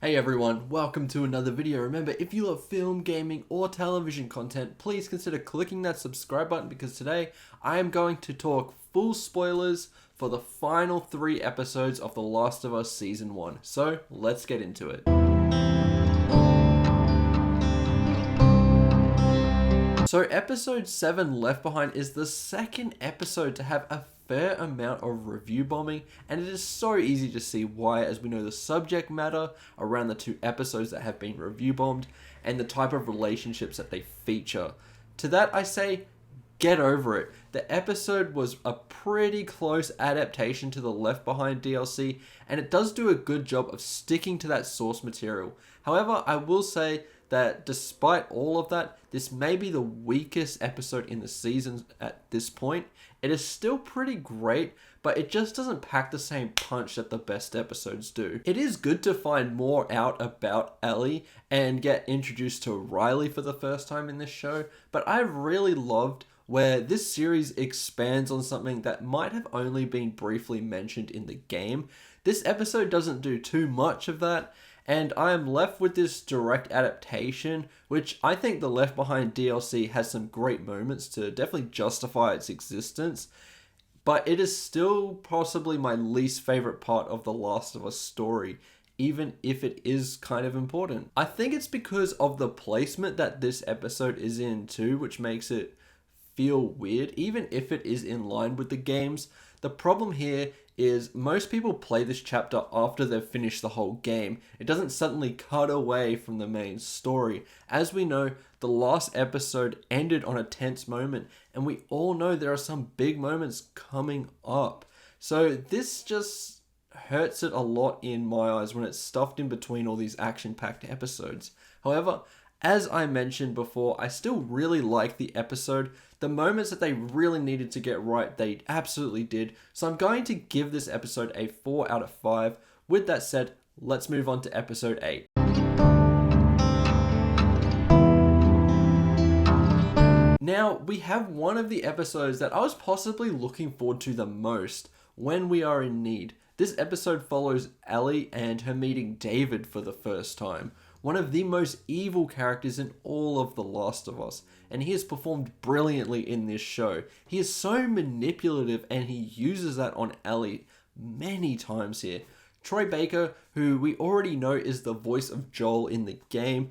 Hey everyone, welcome to another video. Remember, if you love film, gaming, or television content, please consider clicking that subscribe button because today I am going to talk full spoilers for the final 3 episodes of The Last of Us Season 1. So, let's get into it. So episode 7 Left Behind is the second episode to have a fair amount of review bombing, and it is so easy to see why, as we know the subject matter around the 2 episodes that have been review bombed and the type of relationships that they feature. To that I say, get over it. The episode was a pretty close adaptation to the Left Behind DLC, and it does do a good job of sticking to that source material. However, I will say that despite all of that, this may be the weakest episode in the season at this point. It is still pretty great, but it just doesn't pack the same punch that the best episodes do. It is good to find more out about Ellie and get introduced to Riley for the first time in this show, but I've really loved where this series expands on something that might have only been briefly mentioned in the game. This episode doesn't do too much of that, and I am left with this direct adaptation, which I think the Left Behind DLC has some great moments to definitely justify its existence, but it is still possibly my least favorite part of The Last of Us story, even if it is kind of important. I think it's because of the placement that this episode is in too, which makes it feel weird, even if it is in line with the games. The problem here is most people play this chapter after they've finished the whole game. It doesn't suddenly cut away from the main story. As we know, the last episode ended on a tense moment, and we all know there are some big moments coming up. So this just hurts it a lot in my eyes when it's stuffed in between all these action-packed episodes. However, as I mentioned before, I still really like the episode. The moments that they really needed to get right, they absolutely did. So I'm going to give this episode a 4 out of 5. With that said, let's move on to episode 8. Now, we have one of the episodes that I was possibly looking forward to the most, When We Are in Need. This episode follows Ellie and her meeting David for the first time, one of the most evil characters in all of The Last of Us, and he has performed brilliantly in this show. He is so manipulative, and he uses that on Ellie many times here. Troy Baker, who we already know is the voice of Joel in the game,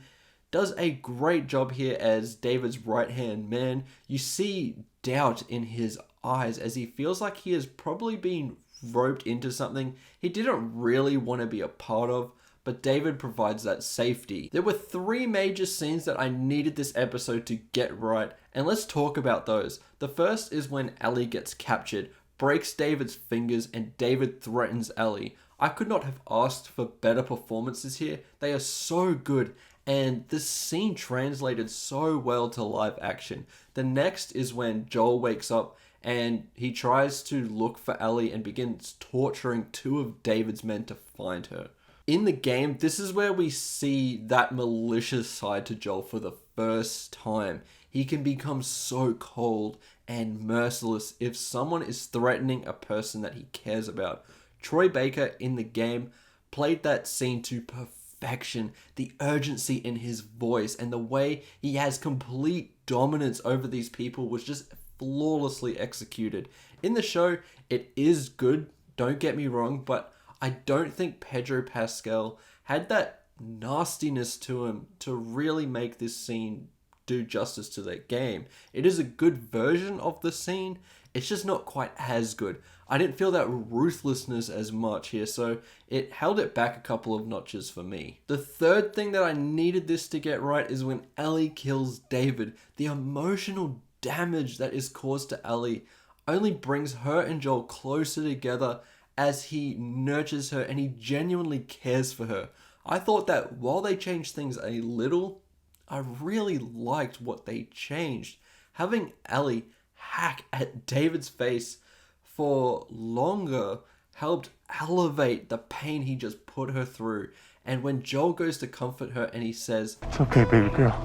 does a great job here as David's right-hand man. You see doubt in his eyes as he feels like he has probably been roped into something he didn't really want to be a part of, but David provides that safety. There were 3 major scenes that I needed this episode to get right, and let's talk about those. The first is when Ellie gets captured, breaks David's fingers, and David threatens Ellie. I could not have asked for better performances here. They are so good, and this scene translated so well to live action. The next is when Joel wakes up and he tries to look for Ellie and begins torturing 2 of David's men to find her. In the game, this is where we see that malicious side to Joel for the first time. He can become so cold and merciless if someone is threatening a person that he cares about. Troy Baker in the game played that scene to perfection. The urgency in his voice and the way he has complete dominance over these people was just flawlessly executed. In the show, it is good, don't get me wrong, but I don't think Pedro Pascal had that nastiness to him to really make this scene do justice to the game. It is a good version of the scene, it's just not quite as good. I didn't feel that ruthlessness as much here, so it held it back a couple of notches for me. The third thing that I needed this to get right is when Ellie kills David. The emotional damage that is caused to Ellie only brings her and Joel closer together as he nurtures her and he genuinely cares for her. I thought that while they changed things a little, I really liked what they changed. Having Ellie hack at David's face for longer helped elevate the pain he just put her through. And when Joel goes to comfort her and he says, "It's okay, baby girl.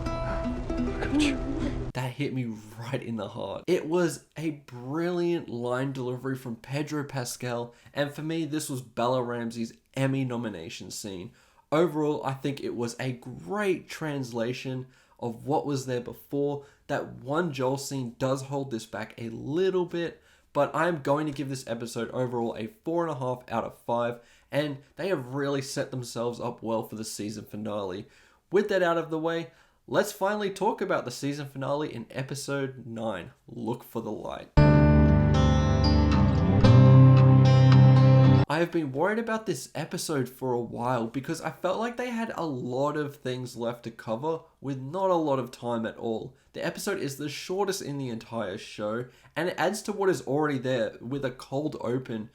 Look at you." That hit me right in the heart. It was a brilliant line delivery from Pedro Pascal, and for me, this was Bella Ramsey's Emmy nomination scene. Overall, I think it was a great translation of what was there before. That one Joel scene does hold this back a little bit, but I'm going to give this episode overall a 4.5 out of 5, and they have really set themselves up well for the season finale. With that out of the way, let's finally talk about the season finale in episode 9, Look for the Light. I have been worried about this episode for a while because I felt like they had a lot of things left to cover with not a lot of time at all. The episode is the shortest in the entire show, and it adds to what is already there with a cold open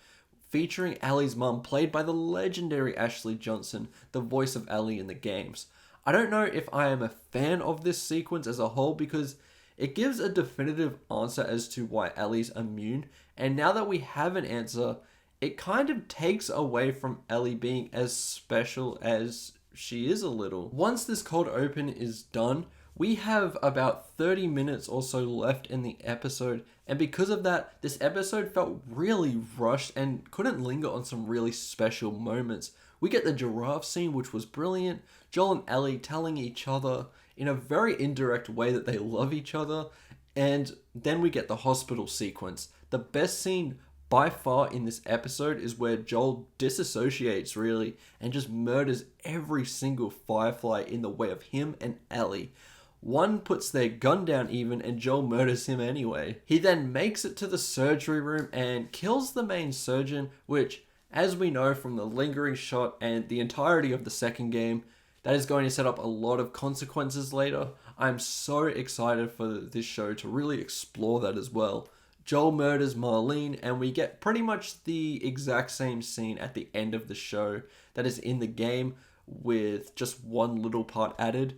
featuring Ellie's mum, played by the legendary Ashley Johnson, the voice of Ellie in the games. I don't know if I am a fan of this sequence as a whole because it gives a definitive answer as to why Ellie's immune, and now that we have an answer, it kind of takes away from Ellie being as special as she is a little. Once this cold open is done, we have about 30 minutes or so left in the episode, and because of that, this episode felt really rushed and couldn't linger on some really special moments. We get the giraffe scene, which was brilliant, Joel and Ellie telling each other in a very indirect way that they love each other, and then we get the hospital sequence. The best scene by far in this episode is where Joel disassociates really and just murders every single Firefly in the way of him and Ellie. One puts their gun down even, and Joel murders him anyway. He then makes it to the surgery room and kills the main surgeon, which, as we know from the lingering shot and the entirety of the second game, that is going to set up a lot of consequences later. I'm so excited for this show to really explore that as well. Joel murders Marlene, and we get pretty much the exact same scene at the end of the show that is in the game with just one little part added,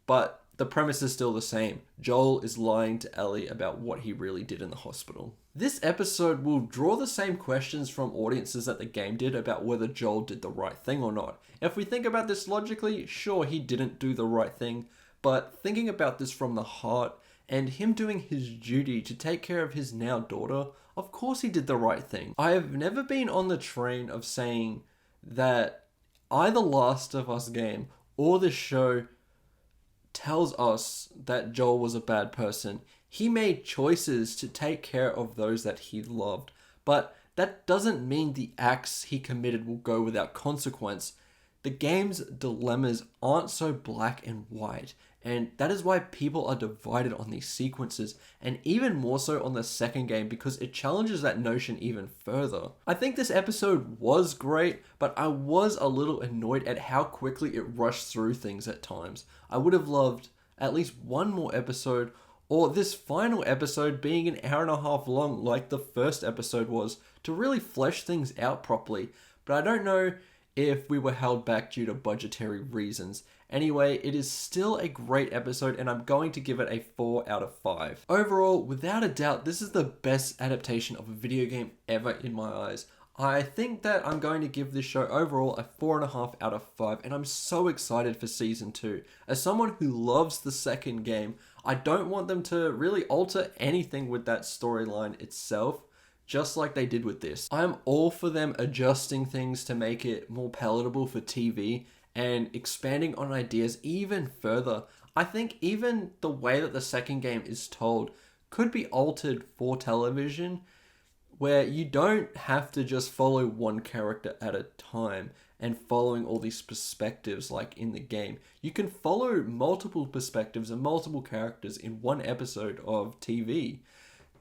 but the premise is still the same. Joel is lying to Ellie about what he really did in the hospital. This episode will draw the same questions from audiences that the game did about whether Joel did the right thing or not. If we think about this logically, sure, he didn't do the right thing, but thinking about this from the heart and him doing his duty to take care of his now daughter, of course he did the right thing. I have never been on the train of saying that either Last of Us game or the show tells us that Joel was a bad person. He made choices to take care of those that he loved, but that doesn't mean the acts he committed will go without consequence. The game's dilemmas aren't so black and white, and that is why people are divided on these sequences, and even more so on the second game because it challenges that notion even further. I think this episode was great, but I was a little annoyed at how quickly it rushed through things at times. I would have loved at least one more episode, or this final episode being an hour and a half long like the first episode was, to really flesh things out properly, but I don't know if we were held back due to budgetary reasons. Anyway, it is still a great episode, and I'm going to give it a 4 out of 5. Overall, without a doubt, this is the best adaptation of a video game ever in my eyes. I think that I'm going to give this show overall a 4.5 out of 5, and I'm so excited for Season 2. As someone who loves the second game, I don't want them to really alter anything with that storyline itself, just like they did with this. I'm all for them adjusting things to make it more palatable for TV and expanding on ideas even further. I think even the way that the second game is told could be altered for television, where you don't have to just follow one character at a time and following all these perspectives like in the game. You can follow multiple perspectives and multiple characters in one episode of TV.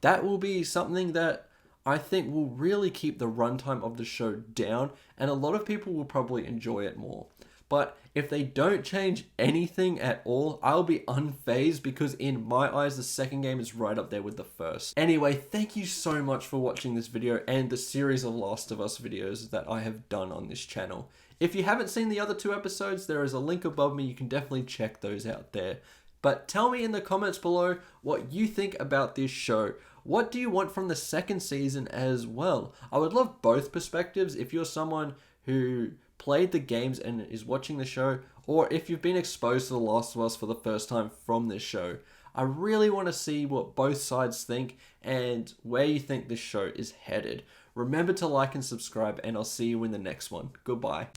That will be something that I think will really keep the runtime of the show down, and a lot of people will probably enjoy it more. But if they don't change anything at all, I'll be unfazed because in my eyes, the second game is right up there with the first. Anyway, thank you so much for watching this video and the series of Last of Us videos that I have done on this channel. If you haven't seen the other 2 episodes, there is a link above me. You can definitely check those out there. But tell me in the comments below what you think about this show. What do you want from the second season as well? I would love both perspectives if you're someone who played the games and is watching the show, or if you've been exposed to The Last of Us for the first time from this show. I really want to see what both sides think and where you think this show is headed. Remember to like and subscribe, and I'll see you in the next one. Goodbye.